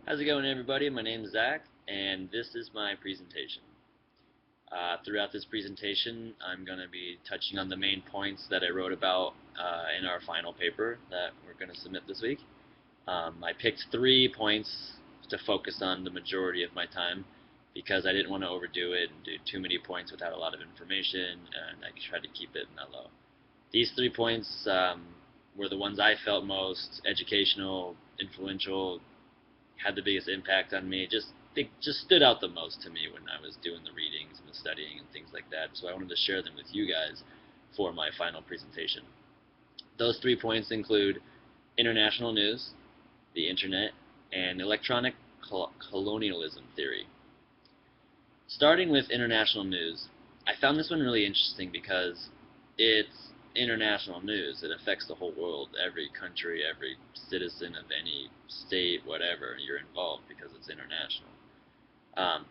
How's it going, everybody? My name is Zach, and this is my presentation. Throughout this presentation, I'm going to be touching on the main points that I wrote about in our final paper that we're going to submit this week. I picked 3 points to focus on the majority of my time because I didn't want to overdo it and do too many points without a lot of information, and I tried to keep it mellow. These 3 points were the ones I felt most educational, influential, had the biggest impact on me. They just stood out the most to me when I was doing the readings and the studying and things like that. So I wanted to share them with you guys for my final presentation. Those 3 points include international news, the internet, and electronic colonialism theory. Starting with international news, I found this one really interesting because it's international news. It affects the whole world, every country, every citizen of any state, whatever. You're involved because it's international.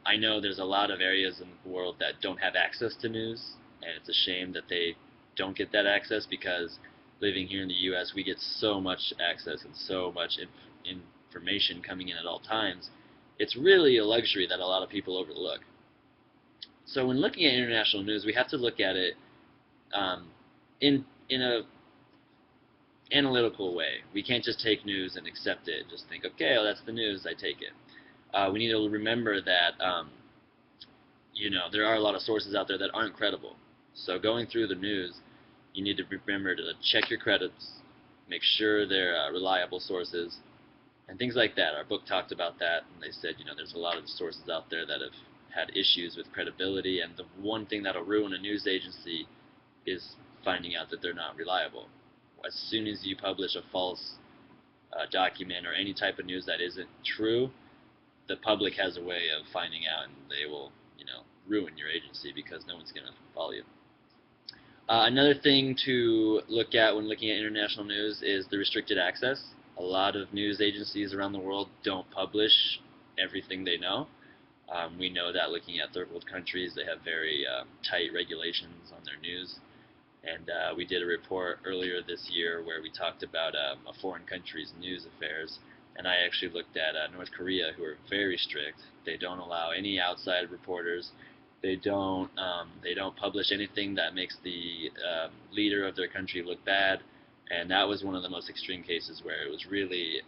I know there's a lot of areas in the world that don't have access to news, and it's a shame that they don't get that access because living here in the U.S., we get so much access and so much information coming in at all times. It's really a luxury that a lot of people overlook. So when looking at international news, we have to look at it um, in a analytical way. We can't just take news and accept it and just think, okay, oh, that's the news, I take it. We need to remember that there are a lot of sources out there that aren't credible. So going through the news, you need to remember to check your credits, make sure they're reliable sources, and things like that. Our book talked about that, and they said, there's a lot of sources out there that have had issues with credibility, and the one thing that'll ruin a news agency is finding out that they're not reliable. As soon as you publish a false document or any type of news that isn't true, the public has a way of finding out, and they will, ruin your agency because no one's going to follow you. Another thing to look at when looking at international news is the restricted access. A lot of news agencies around the world don't publish everything they know. We know that looking at third world countries, they have very tight regulations on their news. And we did a report earlier this year where we talked about a foreign country's news affairs. And I actually looked at North Korea, who are very strict. They don't allow any outside reporters. They don't publish anything that makes the leader of their country look bad. And that was one of the most extreme cases where it was really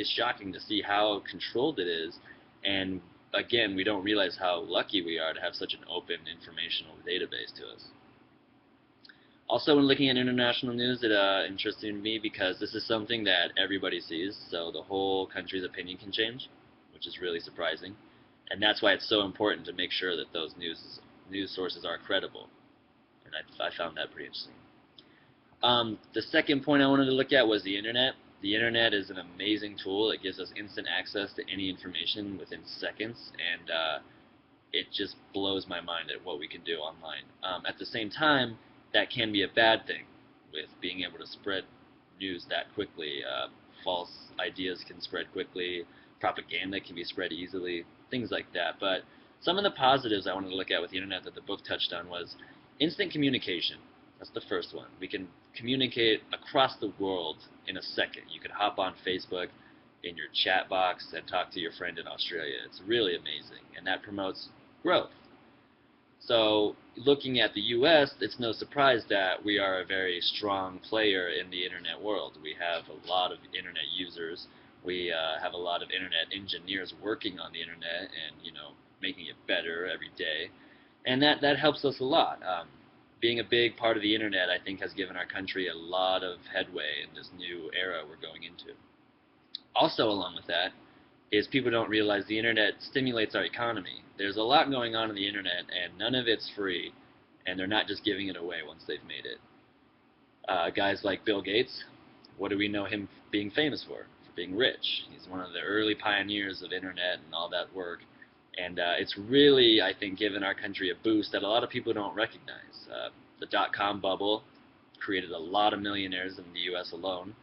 shocking to see how controlled it is. And again, we don't realize how lucky we are to have such an open informational database to us. Also, when looking at international news, it interested me because this is something that everybody sees, so the whole country's opinion can change, which is really surprising. And that's why it's so important to make sure that those news sources are credible. And I found that pretty interesting. The second point I wanted to look at was the internet. The internet is an amazing tool. It gives us instant access to any information within seconds, and it just blows my mind at what we can do online. At the same time, that can be a bad thing with being able to spread news that quickly. False ideas can spread quickly. Propaganda can be spread easily. Things like that. But some of the positives I wanted to look at with the internet that the book touched on was instant communication. That's the first one. We can communicate across the world in a second. You can hop on Facebook in your chat box and talk to your friend in Australia. It's really amazing, and that promotes growth. So looking at the U.S., it's no surprise that we are a very strong player in the internet world. We have a lot of internet users. We have a lot of internet engineers working on the internet and, making it better every day. And that helps us a lot. Being a big part of the internet, I think, has given our country a lot of headway in this new era we're going into. Also, along with that, is people don't realize the internet stimulates our economy. There's a lot going on the internet, and none of it's free, and they're not just giving it away once they've made it. Guys like Bill Gates, what do we know him being famous for? For being rich. He's one of the early pioneers of internet and all that work, and it's really, I think, given our country a boost that a lot of people don't recognize. The dot-com bubble created a lot of millionaires in the U.S. alone,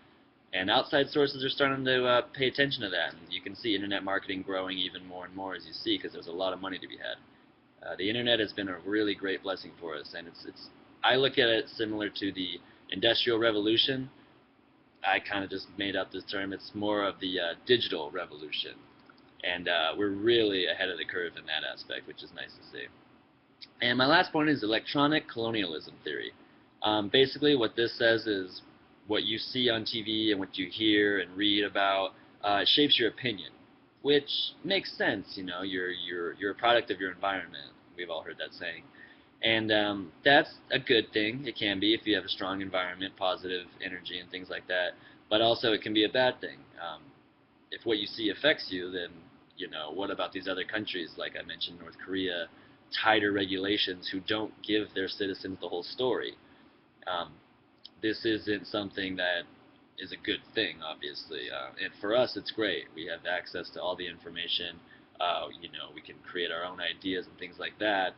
and outside sources are starting to pay attention to that, and you can see internet marketing growing even more and more as you see, because there's a lot of money to be had. The internet has been a really great blessing for us, and I look at it similar to the Industrial Revolution. I kind of just made up this term. It's more of the digital revolution, and we're really ahead of the curve in that aspect, which is nice to see. And my last point is electronic colonialism theory. Basically, what this says is what you see on TV and what you hear and read about shapes your opinion, which makes sense. You know, you're a product of your environment. We've all heard that saying, and that's a good thing. It can be if you have a strong environment, positive energy, and things like that. But also, it can be a bad thing. If what you see affects you, then what about these other countries, like I mentioned, North Korea, tighter regulations who don't give their citizens the whole story. Um, this isn't something that is a good thing, obviously. And for us, it's great. We have access to all the information. We can create our own ideas and things like that.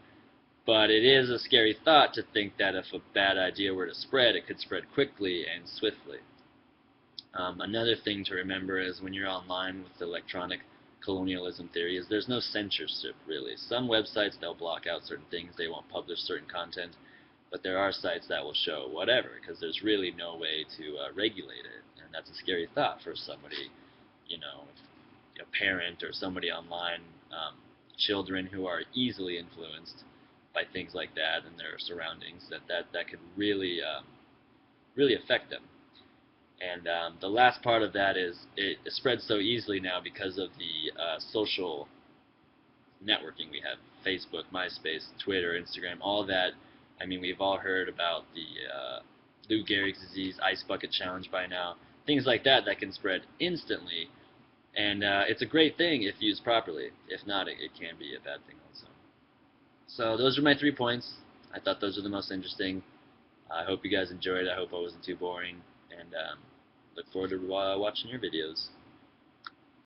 But it is a scary thought to think that if a bad idea were to spread, it could spread quickly and swiftly. Another thing to remember is when you're online with electronic colonialism theory is there's no censorship, really. Some websites, they'll block out certain things, they won't publish certain content, but there are sites that will show whatever, because there's really no way to regulate it, and that's a scary thought for somebody, a parent or somebody online, children who are easily influenced by things like that and their surroundings, that could really affect them. And the last part of that is it spreads so easily now because of the social networking we have. Facebook, MySpace, Twitter, Instagram, all that. I mean, we've all heard about the Lou Gehrig's disease, ice bucket challenge by now. Things like that can spread instantly. And it's a great thing if used properly. If not, it can be a bad thing also. So those are my 3 points. I thought those were the most interesting. I hope you guys enjoyed. I hope I wasn't too boring. And look forward to watching your videos.